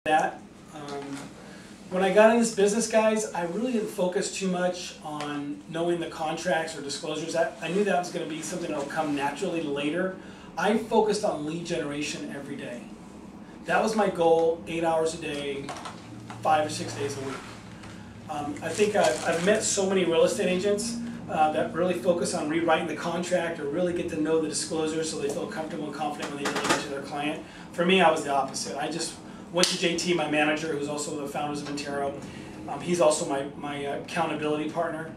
that. When I got in this business, guys, I really didn't focus too much on knowing the contracts or disclosures. I knew that was going to be something that will come naturally later. I focused on lead generation every day. That was my goal, 8 hours a day, 5 or 6 days a week. I think I've met so many real estate agents that really focus on rewriting the contract or really get to know the disclosures so they feel comfortable and confident when they deliver to their client. For me, I was the opposite. I just went to JT, my manager, who's also the founders of Intero. He's also my accountability partner.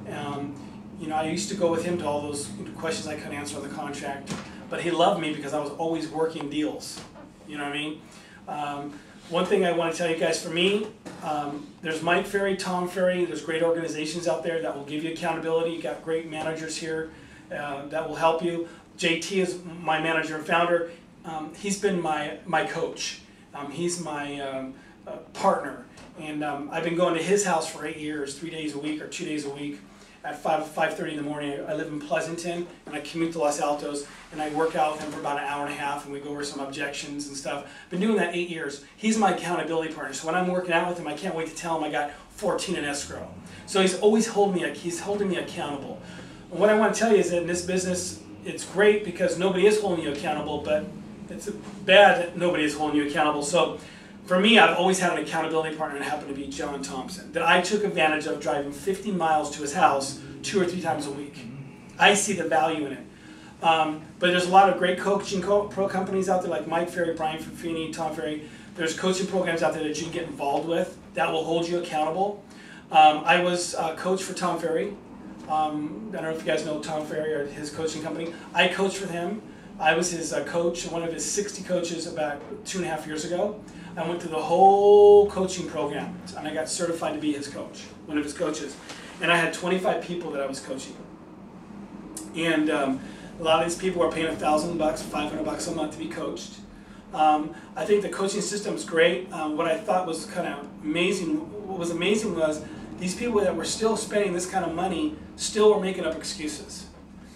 You know, I used to go with him to all those questions I couldn't answer on the contract, but he loved me because I was always working deals. You know what I mean? One thing I want to tell you guys, for me, there's Mike Ferry, Tom Ferry. There's great organizations out there that will give you accountability. You got great managers here that will help you. JT is my manager and founder. He's been my coach. He's my partner, and I've been going to his house for 8 years, 3 days a week or 2 days a week. At 5:30 in the morning, I live in Pleasanton, and I commute to Los Altos, and I work out with him for about an hour and a half, and we go over some objections and stuff. Been doing that 8 years. He's my accountability partner, so when I'm working out with him, I can't wait to tell him I got 14 in escrow. So he's always holding me accountable. And what I want to tell you is that in this business, it's great because nobody is holding you accountable, but it's bad that nobody is holding you accountable. So for me, I've always had an accountability partner, and it happened to be John Thompson, that I took advantage of driving 50 miles to his house 2 or 3 times a week. I see the value in it. But there's a lot of great coaching pro companies out there like Mike Ferry, Brian Fini, Tom Ferry. There's coaching programs out there that you can get involved with that will hold you accountable. I was a coach for Tom Ferry. I don't know if you guys know Tom Ferry or his coaching company. I coached for him. I was his coach, one of his 60 coaches about 2.5 years ago. I went through the whole coaching program, and I got certified to be his coach, one of his coaches. And I had 25 people that I was coaching. And a lot of these people were paying $1,000, $500 a month to be coached. I think the coaching system is great. What I thought was kind of amazing, what was amazing was these people that were still spending this kind of money still were making up excuses.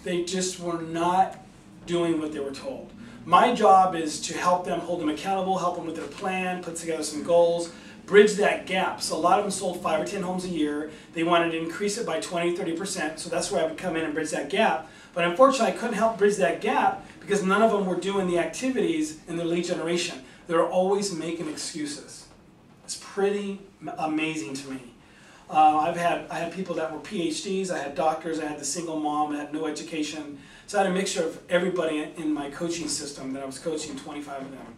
They just were not doing what they were told. My job is to help them, hold them accountable, help them with their plan, put together some goals, bridge that gap. So a lot of them sold 5 or 10 homes a year. They wanted to increase it by 20, 30%, so that's where I would come in and bridge that gap. But unfortunately, I couldn't help bridge that gap because none of them were doing the activities in their lead generation. They were always making excuses. It's pretty amazing to me. I had people that were PhDs, I had doctors, I had the single mom that had no education. So I had a mixture of everybody in my coaching system that I was coaching, 25 of them.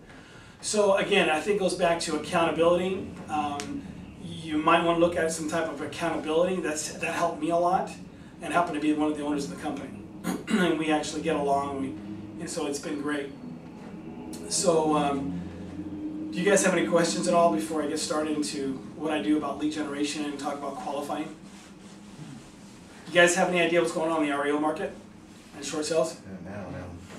So again, I think it goes back to accountability. You might want to look at some type of accountability. That helped me a lot, and happened to be one of the owners of the company. And we actually get along, and so it's been great. So do you guys have any questions at all before I get started into what I do about lead generation and talk about qualifying? You guys have any idea what's going on in the REO market and short sales? No.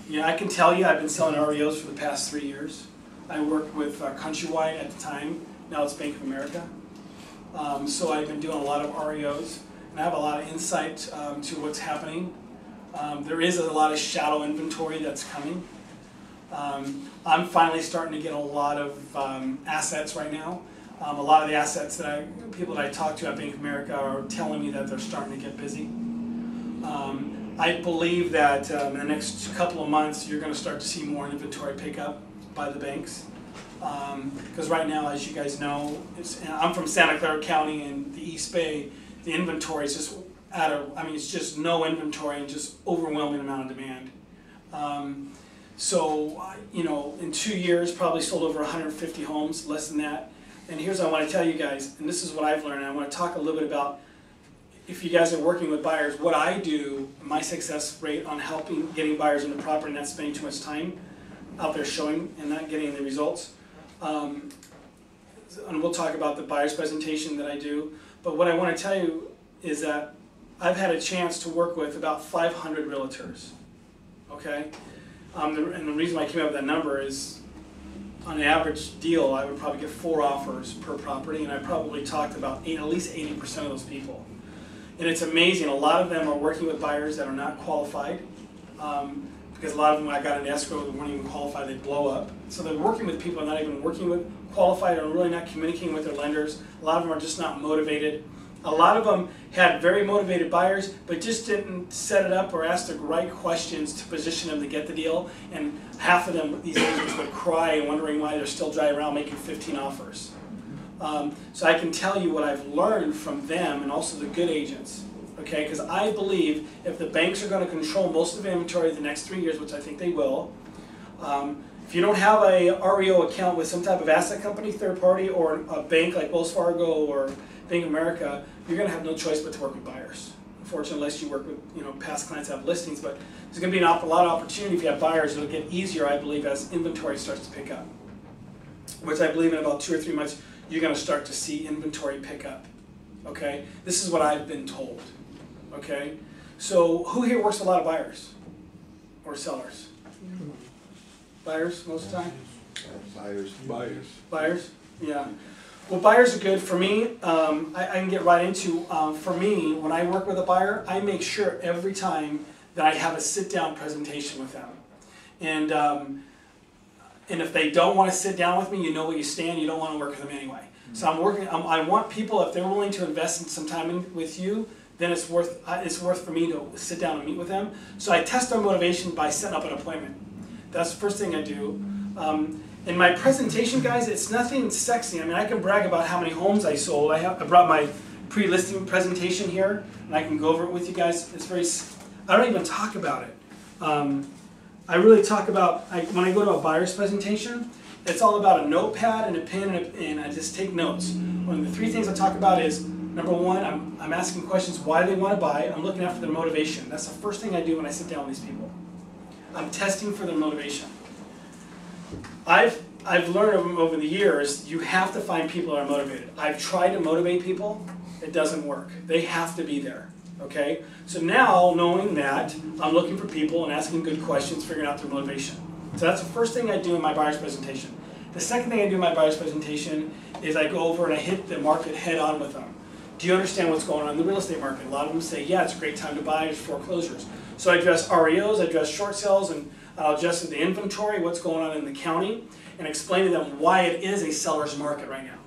Yeah, I can tell you I've been selling REOs for the past 3 years. I worked with Countrywide at the time. Now it's Bank of America. So I've been doing a lot of REOs, and I have a lot of insight to what's happening. There is a lot of shadow inventory that's coming. I'm finally starting to get a lot of assets right now. A lot of the assets that people that I talk to at Bank of America are telling me that they're starting to get busy. I believe that in the next couple of months you're going to start to see more inventory pick up by the banks. Because right now, as you guys know, I'm from Santa Clara County in the East Bay. The inventory is just it's just no inventory and just overwhelming amount of demand. So, you know, in 2 years, probably sold over 150 homes, less than that. And here's what I want to tell you guys, and this is what I've learned, and I want to talk a little bit about, if you guys are working with buyers, what I do, my success rate on getting buyers into property and not spending too much time out there showing and not getting the results. And we'll talk about the buyer's presentation that I do. But what I want to tell you is that I've had a chance to work with about 500 realtors, okay? And the reason why I came up with that number is, on an average deal, I would probably get 4 offers per property, and I probably talked to about at least 80% of those people. And it's amazing, a lot of them are working with buyers that are not qualified. because a lot of them I got an escrow that weren't even qualified, they'd blow up. So they're working with people not even working with qualified, or really not communicating with their lenders. A lot of them are just not motivated. A lot of them had very motivated buyers, but just didn't set it up or ask the right questions to position them to get the deal. And half of them, these agents would cry and wondering why they're still driving around making 15 offers. So I can tell you what I've learned from them and also the good agents. Okay, because I believe if the banks are going to control most of the inventory the next 3 years, which I think they will, if you don't have a REO account with some type of asset company, third party, or a bank like Wells Fargo or Bank of America, you're going to have no choice but to work with buyers. Unfortunately, unless you work with past clients that have listings, but there's going to be a lot of opportunity if you have buyers. It'll get easier, I believe, as inventory starts to pick up, which I believe in about 2 or 3 months you're going to start to see inventory pick up. Okay, this is what I've been told. Okay, so who here works with a lot of buyers or sellers? Buyers most of the time? Buyers, yeah. Well, buyers are good. For me, I can get right into, for me, when I work with a buyer, I make sure every time that I have a sit-down presentation with them. And if they don't want to sit down with me, you know where you stand, you don't want to work with them anyway. So I want people, if they're willing to invest in some time with you, then it's worth for me to sit down and meet with them. So I test their motivation by setting up an appointment. That's the first thing I do. In my presentation, guys, it's nothing sexy. I mean, I can brag about how many homes I sold. I brought my pre-listing presentation here, and I can go over it with you guys. I don't even talk about it. I really talk about, when I go to a buyer's presentation, it's all about a notepad and a pen, and I just take notes. One of the 3 things I talk about is, number 1, I'm asking questions why they want to buy. I'm looking after their motivation. That's the first thing I do when I sit down with these people. I'm testing for their motivation. I've learned over the years, you have to find people that are motivated. I've tried to motivate people. It doesn't work. They have to be there. Okay? So now, knowing that, I'm looking for people and asking good questions, figuring out their motivation. So that's the first thing I do in my buyer's presentation. The second thing I do in my buyer's presentation is I go over and I hit the market head on with them. Do you understand what's going on in the real estate market? A lot of them say, yeah, it's a great time to buy, there's foreclosures. So I address REOs, I address short sales, and I'll adjust the inventory, what's going on in the county, and explain to them why it is a seller's market right now.